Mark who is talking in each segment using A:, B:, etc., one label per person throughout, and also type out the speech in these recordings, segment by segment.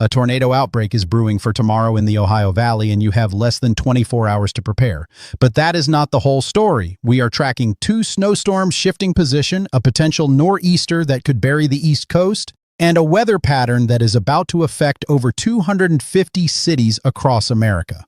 A: A tornado outbreak is brewing for tomorrow in the Ohio Valley, and you have less than 24 hours to prepare. But that is not the whole story. We are tracking 2 snowstorms shifting position, a potential nor'easter that could bury the East Coast, and a weather pattern that is about to affect over 250 cities across America.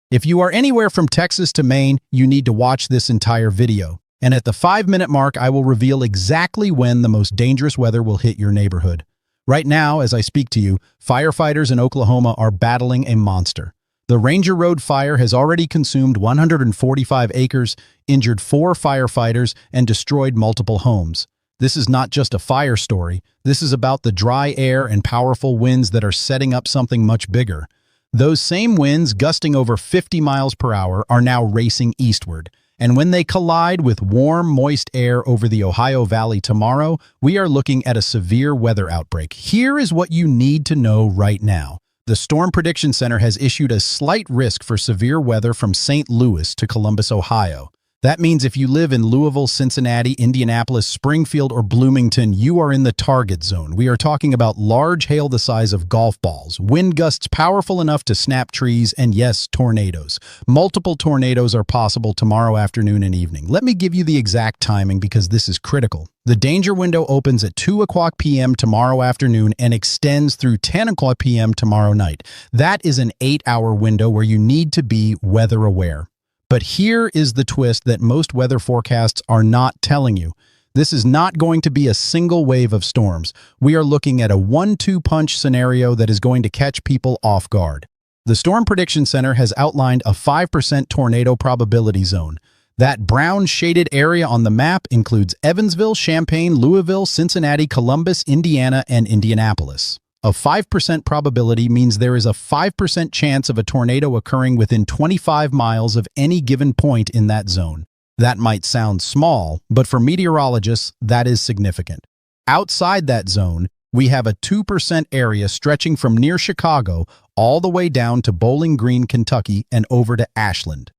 A: If you are anywhere from Texas to Maine, you need to watch this entire video. And at the 5-minute mark, I will reveal exactly when the most dangerous weather will hit your neighborhood. Right now, as I speak to you, firefighters in Oklahoma are battling a monster. The Ranger Road fire has already consumed 145 acres, injured 4 firefighters, and destroyed multiple homes. This is not just a fire story. This is about the dry air and powerful winds that are setting up something much bigger. Those same winds, gusting over 50 miles per hour, are now racing eastward. And when they collide with warm, moist air over the Ohio Valley tomorrow, we are looking at a severe weather outbreak. Here is what you need to know right now. The Storm Prediction Center has issued a slight risk for severe weather from St. Louis to Columbus, Ohio. That means if you live in Louisville, Cincinnati, Indianapolis, Springfield, or Bloomington, you are in the target zone. We are talking about large hail the size of golf balls, wind gusts powerful enough to snap trees, and yes, tornadoes. Multiple tornadoes are possible tomorrow afternoon and evening. Let me give you the exact timing because this is critical. The danger window opens at 2 o'clock p.m. tomorrow afternoon and extends through 10 o'clock p.m. tomorrow night. That is an 8-hour window where you need to be weather aware. But here is the twist that most weather forecasts are not telling you. This is not going to be a single wave of storms. We are looking at a 1-2 punch scenario that is going to catch people off guard. The Storm Prediction Center has outlined a 5% tornado probability zone. That brown shaded area on the map includes Evansville, Champaign, Louisville, Cincinnati, Columbus, Indiana, and Indianapolis. A 5% probability means there is a 5% chance of a tornado occurring within 25 miles of any given point in that zone. That might sound small, but for meteorologists, that is significant. Outside that zone, we have a 2% area stretching from near Chicago all the way down to Bowling Green, Kentucky, and over to Ashland.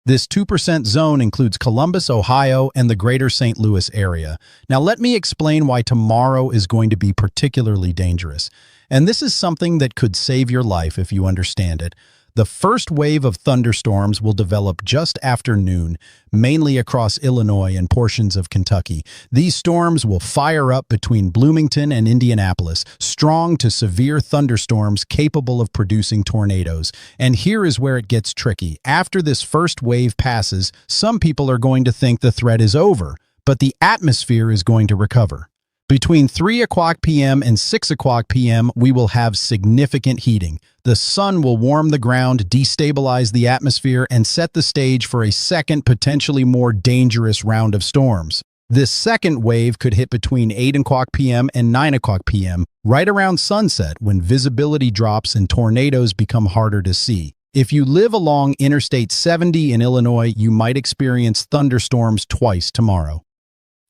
A: This 2% zone includes Columbus, Ohio, and the greater St. Louis area. Now let me explain why tomorrow is going to be particularly dangerous. And this is something that could save your life if you understand it. The first wave of thunderstorms will develop just after noon, mainly across Illinois and portions of Kentucky. These storms will fire up between Bloomington and Indianapolis, strong to severe thunderstorms capable of producing tornadoes. And here is where it gets tricky. After this first wave passes, some people are going to think the threat is over, but the atmosphere is going to recover. Between 3 o'clock p.m. and 6 o'clock p.m., we will have significant heating. The sun will warm the ground, destabilize the atmosphere, and set the stage for a second, potentially more dangerous round of storms. This second wave could hit between 8 o'clock p.m. and 9 o'clock p.m., right around sunset when visibility drops and tornadoes become harder to see. If you live along Interstate 70 in Illinois, you might experience thunderstorms twice tomorrow.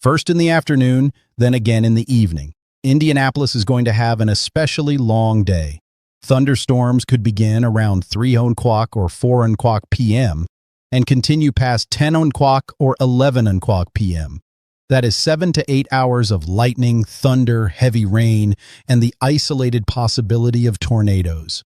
A: First in the afternoon, then again in the evening. Indianapolis is going to have an especially long day. Thunderstorms could begin around 3 o'clock or 4 o'clock p.m. and continue past 10 o'clock or 11 o'clock p.m. That is 7 to 8 hours of lightning, thunder, heavy rain, and the isolated possibility of tornadoes.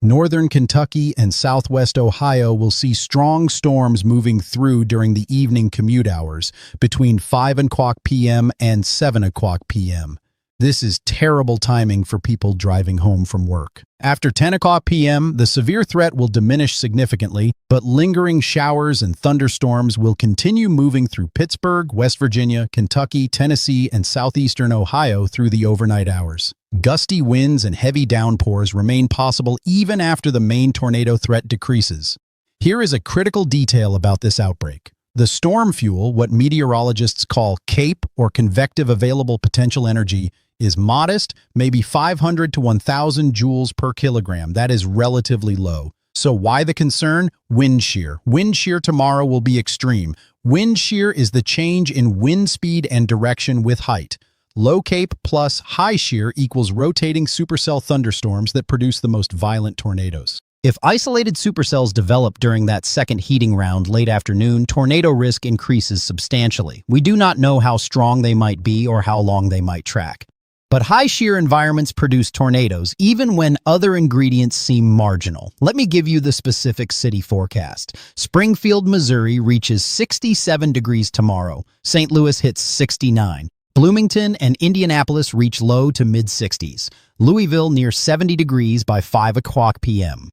A: Northern Kentucky and southwest Ohio will see strong storms moving through during the evening commute hours between 5 o'clock p.m. and 7 o'clock p.m. This is terrible timing for people driving home from work. After 10 o'clock p.m., the severe threat will diminish significantly, but lingering showers and thunderstorms will continue moving through Pittsburgh, West Virginia, Kentucky, Tennessee, and southeastern Ohio through the overnight hours. Gusty winds and heavy downpours remain possible even after the main tornado threat decreases. Here is a critical detail about this outbreak. The storm fuel, what meteorologists call CAPE or convective available potential energy, is modest, maybe 500 to 1,000 joules per kilogram. That is relatively low. So why the concern? Wind shear. Wind shear tomorrow will be extreme. Wind shear is the change in wind speed and direction with height. Low CAPE plus high shear equals rotating supercell thunderstorms that produce the most violent tornadoes. If isolated supercells develop during that second heating round late afternoon, tornado risk increases substantially. We do not know how strong they might be or how long they might track. But high shear environments produce tornadoes, even when other ingredients seem marginal. Let me give you the specific city forecast. Springfield, Missouri reaches 67 degrees tomorrow. St. Louis hits 69. Bloomington and Indianapolis reach low to mid-60s. Louisville near 70 degrees by 5 o'clock p.m.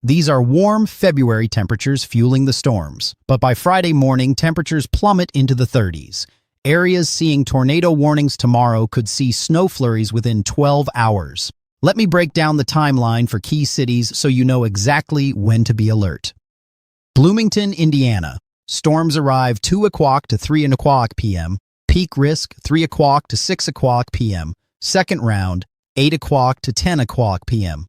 A: These are warm February temperatures fueling the storms, but by Friday morning, temperatures plummet into the 30s. Areas seeing tornado warnings tomorrow could see snow flurries within 12 hours. Let me break down the timeline for key cities so you know exactly when to be alert. Bloomington, Indiana. Storms arrive 2 o'clock to 3 o'clock p.m. Peak risk 3 o'clock to 6 o'clock p.m. Second round 8 o'clock to 10 o'clock p.m.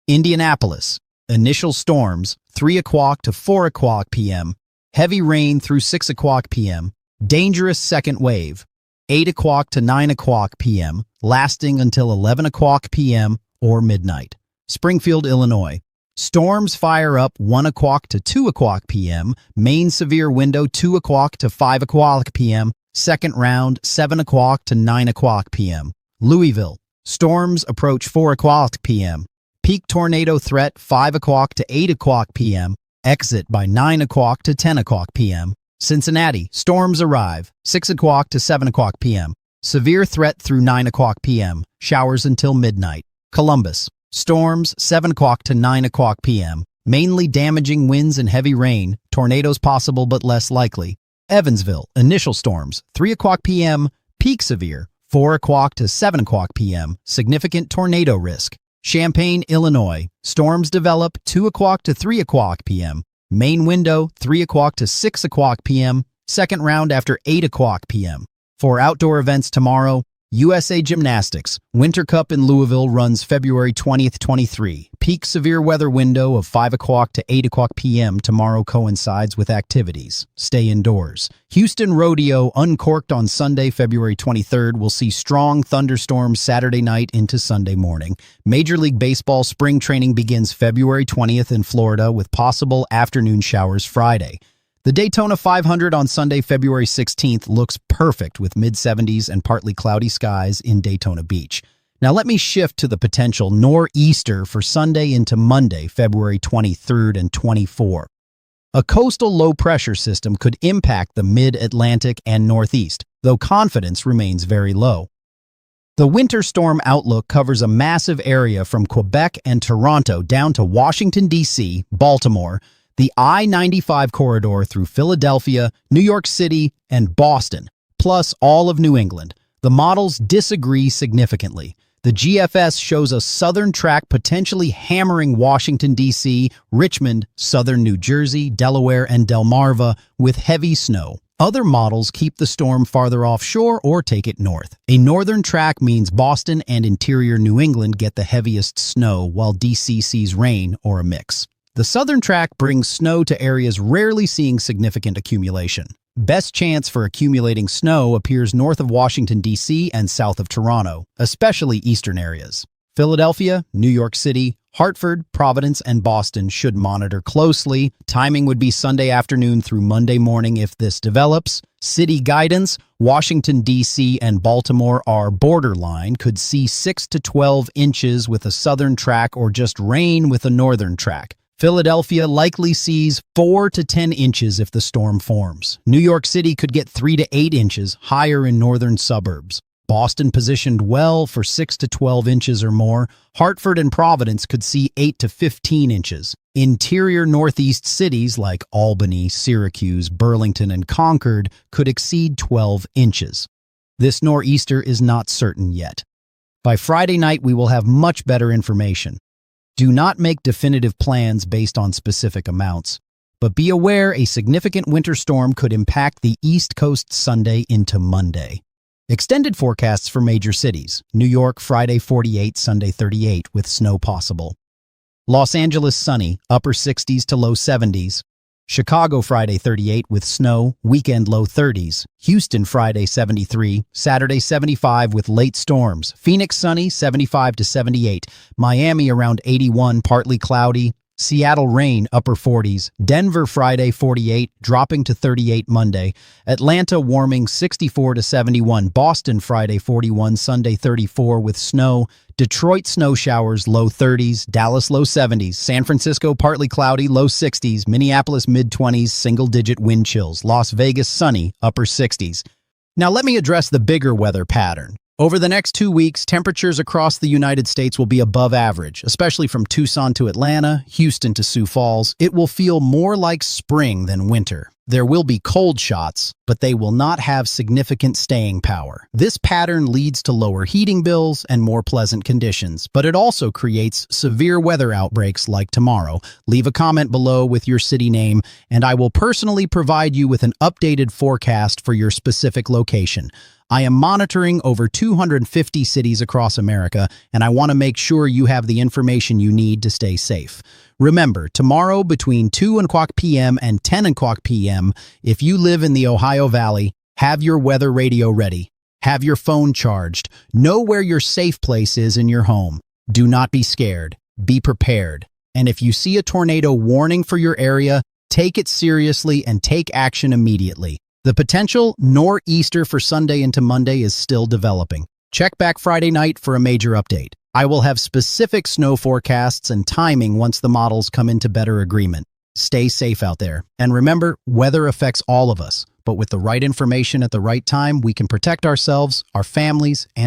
A: Indianapolis. Initial storms 3 o'clock to 4 o'clock p.m. Heavy rain through 6 o'clock p.m. Dangerous second wave, 8 o'clock to 9 o'clock p.m., lasting until 11 o'clock p.m. or midnight. Springfield, Illinois. Storms fire up 1 o'clock to 2 o'clock p.m., main severe window 2 o'clock to 5 o'clock p.m., second round 7 o'clock to 9 o'clock p.m. Louisville. Storms approach 4 o'clock p.m., peak tornado threat 5 o'clock to 8 o'clock p.m., exit by 9 o'clock to 10 o'clock p.m. Cincinnati, storms arrive 6 o'clock to 7 o'clock p.m. Severe threat through 9 o'clock p.m. Showers until midnight. Columbus, storms 7 o'clock to 9 o'clock p.m. Mainly damaging winds and heavy rain, tornadoes possible but less likely. Evansville, initial storms 3 o'clock p.m. Peak severe 4 o'clock to 7 o'clock p.m. Significant tornado risk. Champaign, Illinois, storms develop 2 o'clock to 3 o'clock p.m. Main window, 3 o'clock to 6 o'clock p.m., second round after 8 o'clock p.m. For outdoor events tomorrow, USA Gymnastics, Winter Cup in Louisville runs February 20th, 23. Peak severe weather window of 5 o'clock to 8 o'clock p.m. tomorrow coincides with activities. Stay indoors. Houston Rodeo uncorked on Sunday, February 23rd will see strong thunderstorms Saturday night into Sunday morning. Major League Baseball spring training begins February 20th in Florida with possible afternoon showers Friday. The Daytona 500 on Sunday, February 16th looks perfect with mid-70s and partly cloudy skies in Daytona Beach. Now let me shift to the potential nor'easter for Sunday into Monday, February 23rd and 24th. A coastal low-pressure system could impact the mid-Atlantic and Northeast, though confidence remains very low. The winter storm outlook covers a massive area from Quebec and Toronto down to Washington, D.C., Baltimore, the I-95 corridor through Philadelphia, New York City, and Boston, plus all of New England. The models disagree significantly. The GFS shows a southern track potentially hammering Washington, D.C., Richmond, southern New Jersey, Delaware, and Delmarva with heavy snow. Other models keep the storm farther offshore or take it north. A northern track means Boston and interior New England get the heaviest snow, while D.C. sees rain or a mix. The southern track brings snow to areas rarely seeing significant accumulation. Best chance for accumulating snow appears north of Washington, D.C. and south of Toronto, especially eastern areas. Philadelphia, New York City, Hartford, Providence, and Boston should monitor closely. Timing would be Sunday afternoon through Monday morning if this develops. City guidance, Washington, D.C. and Baltimore are borderline, could see 6 to 12 inches with a southern track or just rain with a northern track. Philadelphia likely sees 4 to 10 inches if the storm forms. New York City could get 3 to 8 inches, higher in northern suburbs. Boston positioned well for 6 to 12 inches or more. Hartford and Providence could see 8 to 15 inches. Interior northeast cities like Albany, Syracuse, Burlington, and Concord could exceed 12 inches. This nor'easter is not certain yet. By Friday night, we will have much better information. Do not make definitive plans based on specific amounts, but be aware a significant winter storm could impact the East Coast Sunday into Monday. Extended forecasts for major cities. New York, Friday 48, Sunday 38, with snow possible. Los Angeles, sunny, upper 60s to low 70s. Chicago, Friday 38, with snow, weekend low 30s. Houston, Friday 73, Saturday 75 with late storms. Phoenix, sunny, 75 to 78. Miami, around 81, partly cloudy. Seattle rain, upper 40s. Denver Friday 48, dropping to 38 Monday. Atlanta warming 64 to 71. Boston Friday 41, Sunday 34 with snow. Detroit snow showers, low 30s. Dallas low 70s. San Francisco partly cloudy, low 60s. Minneapolis mid-20s, single-digit wind chills. Las Vegas sunny, upper 60s. Now let me address the bigger weather pattern. Over the next 2 weeks, temperatures across the United States will be above average, especially from Tucson to Atlanta, Houston to Sioux Falls. It will feel more like spring than winter. There will be cold shots, but they will not have significant staying power. This pattern leads to lower heating bills and more pleasant conditions, but it also creates severe weather outbreaks like tomorrow. Leave a comment below with your city name, and I will personally provide you with an updated forecast for your specific location. I am monitoring over 250 cities across America, and I want to make sure you have the information you need to stay safe. Remember, tomorrow between 2 o'clock p.m. and 10 o'clock p.m., if you live in the Ohio Valley, have your weather radio ready. Have your phone charged. Know where your safe place is in your home. Do not be scared. Be prepared. And if you see a tornado warning for your area, take it seriously and take action immediately. The potential nor'easter for Sunday into Monday is still developing. Check back Friday night for a major update. I will have specific snow forecasts and timing once the models come into better agreement. Stay safe out there. And remember, weather affects all of us, but with the right information at the right time, we can protect ourselves, our families, and our